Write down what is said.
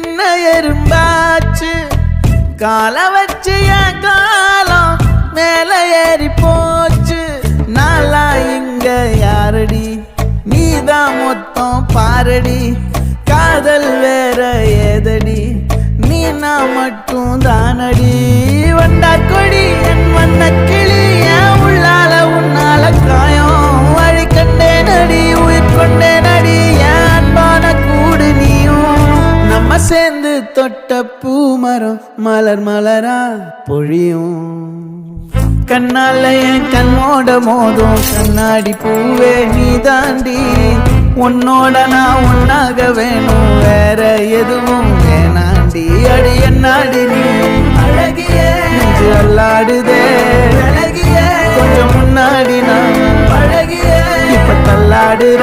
சின்ன எறும்பாச்சு கால வச்சு என் காலம் மேல ஏறி போச்சு. நாளா இங்க யாரடி நீதான் மொத்தம் பாரடி. காதல் வேற ஏதடி நீ நான் மட்டும் தானடி. வண்டா கொடி என் வண்ண கிளி என் உள்ளால உன்னால காயம் வழி கண்டே நடி உயிர் கொண்டே நடி. என் அன்பான கூடு நீயும் நம்ம சேர்ந்து தொட்ட பூமரம் மலர் மலரா பொழியும். கண்ணால என் கண்ணோட மோதும் கண்ணாடி பூவே நீ தாண்டி. உன்னோட நான் ஒன்னாக வேணும் வேற எதுவும் வேணாண்டி. அடி என்னாடி நீ அழகிய நெஞ்சு அல்லாடுதே அழகிய கொஞ்சம் முன்னாடி நான் அழகிய இப்ப தள்ளாடுற.